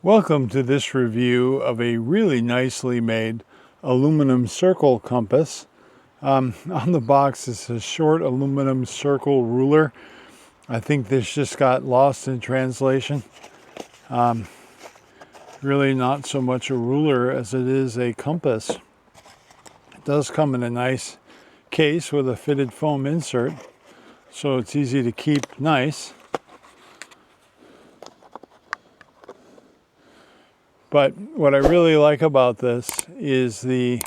Welcome to this review of a really nicely made aluminum circle compass. On the box is a short aluminum circle ruler. I think this just got lost in translation. Really not so much a ruler as it is a compass. It does come in a nice case with a fitted foam insert, so it's easy to keep nice. But what I really like about this is the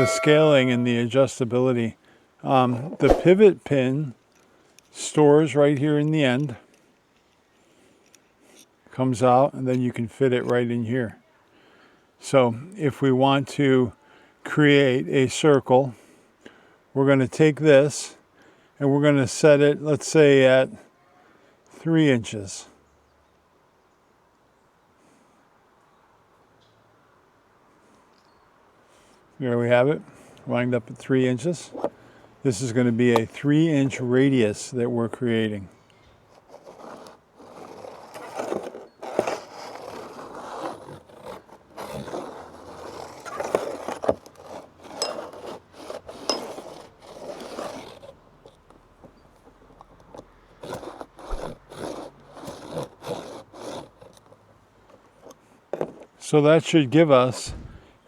scaling and the adjustability. The pivot pin stores right here in the end, comes out, and then you can fit it right in here. So if we want to create a circle, we're going to take this and we're going to set it, let's say, at 3 inches. There we have it, lined up at 3 inches. This is going to be a 3-inch radius that we're creating. So that should give us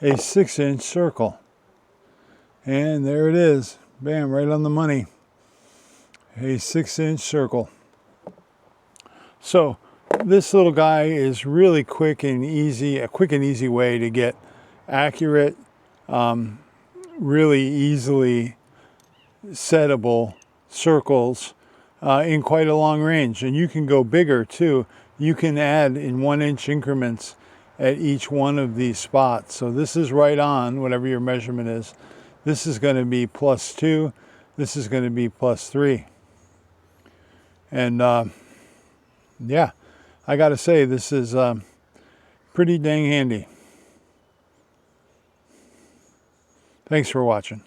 a 6-inch circle. And there it is. Bam, right on the money. A 6-inch circle. So this little guy is really quick and easy, a quick and easy way to get accurate, really easily settable circles in quite a long range. And you can go bigger too. You can add in 1-inch increments at each one of these spots. So this is right on, whatever your measurement is. This is going to be +2. This is going to be +3. And yeah, I got to say, this is pretty dang handy. Thanks for watching.